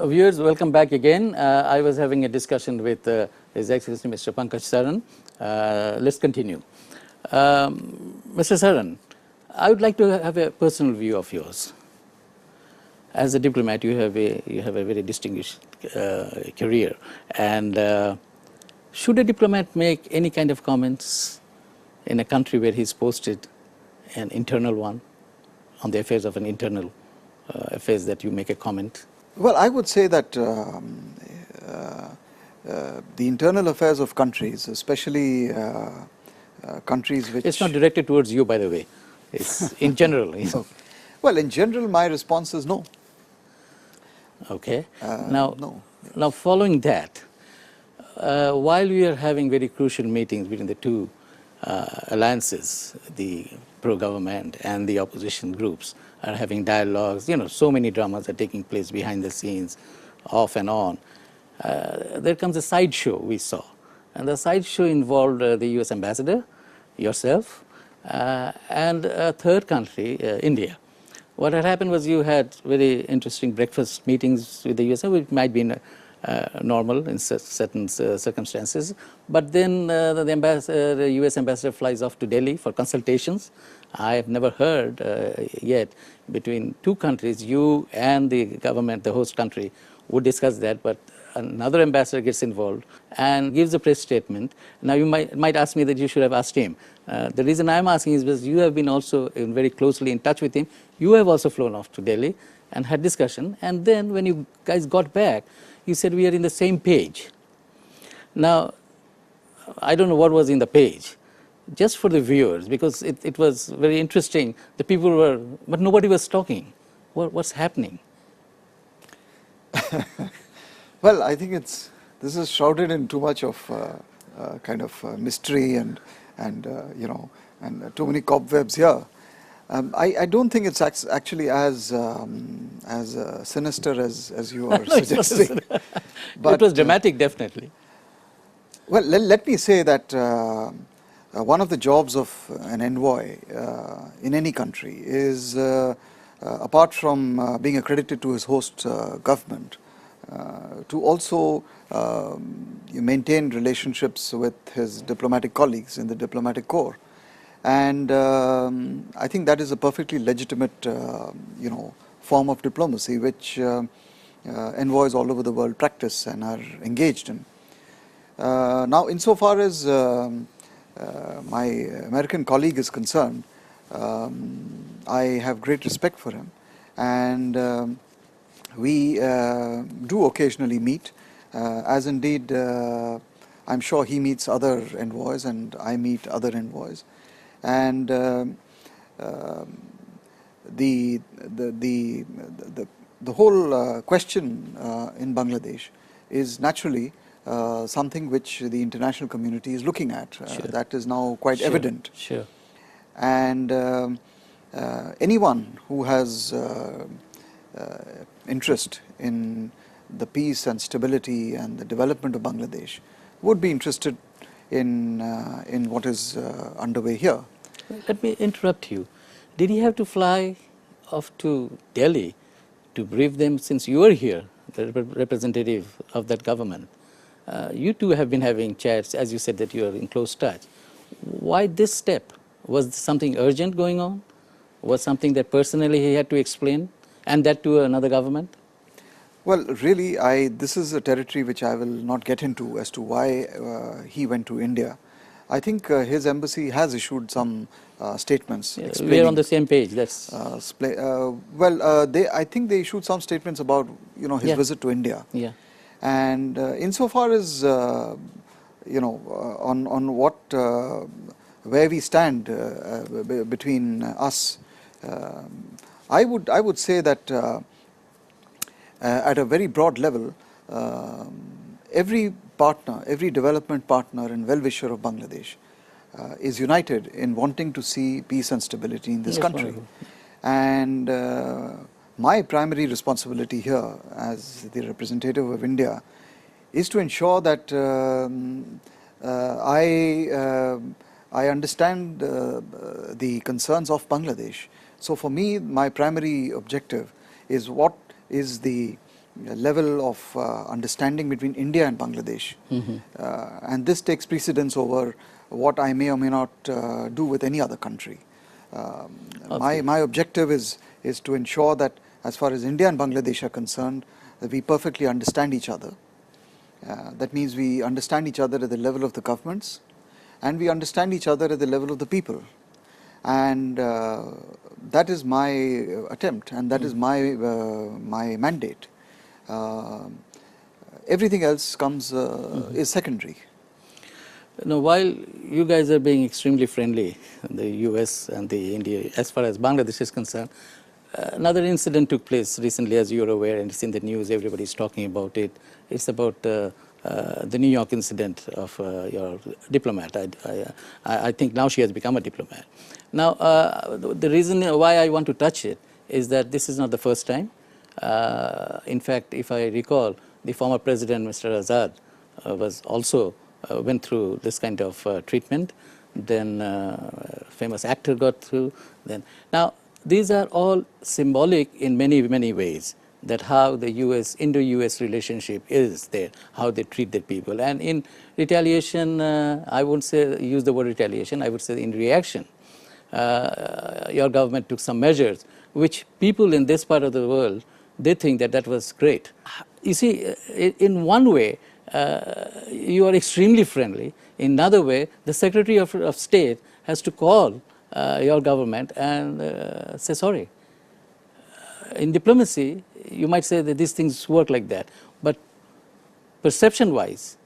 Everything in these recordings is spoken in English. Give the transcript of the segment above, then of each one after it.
Viewers, welcome back again. I was having a discussion with His Excellency Mr. Pankaj Saran. Let's continue. Mr. Saran, I would like to have a personal view of yours. As a diplomat, you have a very distinguished career. And should a diplomat make any kind of comments in a country where he's posted an internal one on the affairs of an internal affairs that you make a comment? Well, I would say that the internal affairs of countries, especially countries which... It's not directed towards you, by the way. It's in general. Okay. Well, in general, my response is no. Okay. No. Now, following that, while we are having very crucial meetings between the two alliances, the pro-government and the opposition groups are having dialogues, so many dramas are taking place behind the scenes, off and on. There comes a sideshow we saw. And the sideshow involved the US ambassador, yourself, and a third country, India. What had happened was you had very interesting breakfast meetings with the US, which might be normal in certain circumstances. But then the US ambassador flies off to Delhi for consultations. I have never heard yet between two countries, you and the government, the host country, would discuss that, but another ambassador gets involved and gives a press statement. Now you might ask me that you should have asked him. The reason I'm asking is because you have been also very closely in touch with him. You have also flown off to Delhi and had discussion. And then when you guys got back, you said we are in the same page. Now, I don't know what was in the page. Just for the viewers, because it was very interesting. The people were, but nobody was talking. What's happening? Well, I think this is shrouded in too much of kind of mystery and too many cobwebs here. I don't think it's actually as sinister as you are suggesting. But it was dramatic, definitely. Well, let me say that one of the jobs of an envoy in any country is, apart from being accredited to his host government, to also maintain relationships with his diplomatic colleagues in the diplomatic corps. And I think that is a perfectly legitimate, form of diplomacy which envoys all over the world practice and are engaged in. Now, insofar as my American colleague is concerned, I have great respect for him, and we do occasionally meet, as indeed I'm sure he meets other envoys and I meet other envoys. And the whole question in Bangladesh is naturally something which the international community is looking at. Sure. That is now quite evident. Sure. And anyone who has interest in the peace and stability and the development of Bangladesh would be interested in what is underway here. Let me interrupt you. Did he have to fly off to Delhi to brief them, since you are here, the representative of that government? You two have been having chats, as you said that you are in close touch. Why this step? Was something urgent going on? Was something that personally he had to explain, and that to another government? Well, really, this is a territory which I will not get into as to why he went to India. I think his embassy has issued some statements. We are on the same page. That's I think they issued some statements about his visit to India. Yeah. And insofar as on what where we stand between us, I would say that at a very broad level, every partner, every development partner and well-wisher of Bangladesh is united in wanting to see peace and stability in this country. Wonderful. And my primary responsibility here as the representative of India is to ensure that I understand the concerns of Bangladesh. So for me, my primary objective is what is the level of understanding between India and Bangladesh. And this takes precedence over what I may or may not do with any other country. My objective is to ensure that as far as India and Bangladesh are concerned, that we perfectly understand each other. That means we understand each other at the level of the governments, and we understand each other at the level of the people. And that is my attempt, and that is my mandate. Everything else comes is secondary. Now, while you guys are being extremely friendly, the US and the India, as far as Bangladesh is concerned, another incident took place recently, as you're aware, and it's in the news, everybody's talking about it. It's about the New York incident of your diplomat. I think now she has become a diplomat. Now, the reason why I want to touch it is that this is not the first time. In fact, if I recall, the former president, Mr. Azad, was also went through this kind of treatment. Then famous actor got through. Then now these are all symbolic in many ways, that how the Indo-US relationship is there, how they treat their people. And in retaliation, I won't say use the word retaliation, I would say in reaction, your government took some measures which people in this part of the world, they think that that was great. You see, in one way, you are extremely friendly. In another way, the Secretary of State has to call your government and say sorry. In diplomacy, you might say that these things work like that, but perception-wise,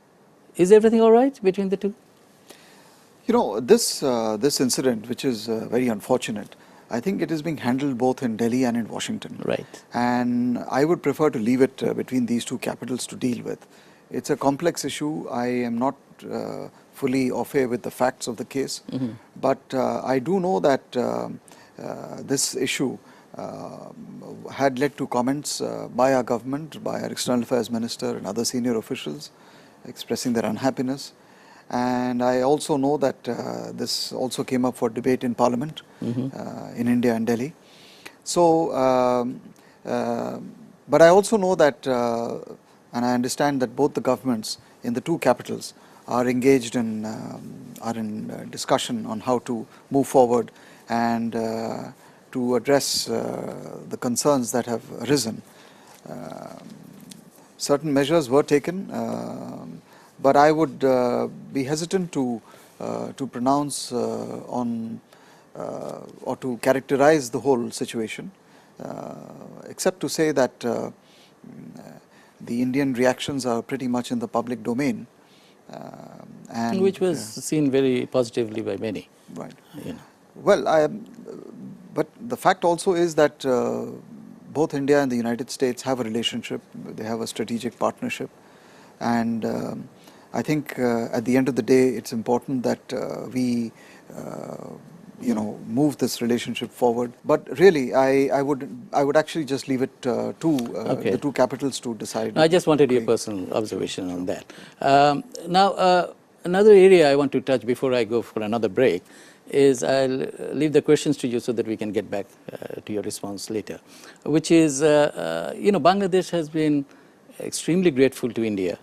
is everything all right between the two? You know, this incident, which is very unfortunate, I think it is being handled both in Delhi and in Washington. Right. And I would prefer to leave it between these two capitals to deal with. It's a complex issue. I am not fully au fait with the facts of the case, but I do know that this issue had led to comments by our government, by our External Affairs Minister and other senior officials expressing their unhappiness. And I also know that this also came up for debate in Parliament in India and Delhi. So, but I also know that, and I understand that both the governments in the two capitals are engaged in discussion on how to move forward and to address the concerns that have arisen. Certain measures were taken, but I would be hesitant to pronounce on or to characterize the whole situation, except to say that the Indian reactions are pretty much in the public domain. And which was seen very positively by many. Right. You know. Well, but the fact also is that both India and the United States have a relationship. They have a strategic partnership. And I think at the end of the day, it's important that we move this relationship forward. But really, I would actually just leave it to the two capitals to decide. I just wanted your personal observation on that. Now, another area I want to touch before I go for another break is I'll leave the questions to you so that we can get back to your response later, which is, Bangladesh has been extremely grateful to India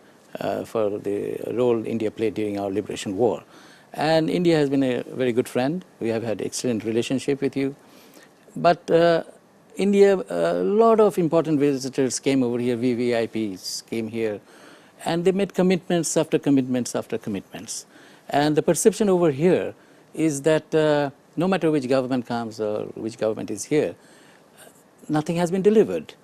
for the role India played during our liberation war. And India has been a very good friend. We have had excellent relationship with you. But India, a lot of important visitors came over here, VVIPs came here, and they made commitments after commitments after commitments. And the perception over here is that no matter which government comes or which government is here, nothing has been delivered.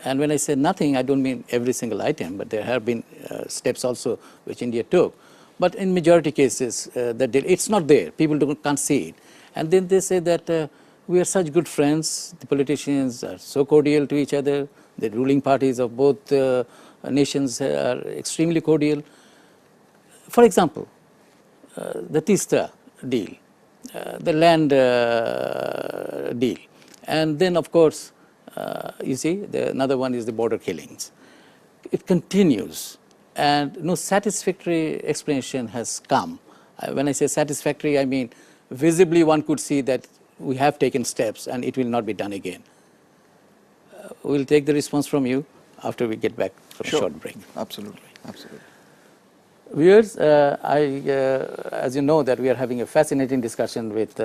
And when I say nothing, I don't mean every single item, but there have been steps also which India took. But in majority cases, it's not there. People can't see it. And then they say that we are such good friends. The politicians are so cordial to each other. The ruling parties of both nations are extremely cordial. For example, the Teesta deal, the land deal. And then, of course, you see, another one is the border killings. It continues. And no satisfactory explanation has come. When I say satisfactory, I mean visibly one could see that we have taken steps and it will not be done again. We'll take the response from you. after we get back from a short break. Absolutely, absolutely. Viewers, as you know that we are having a fascinating discussion with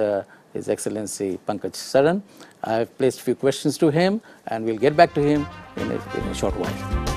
His Excellency Pankaj Saran. I have placed a few questions to him and we'll get back to him in a short while.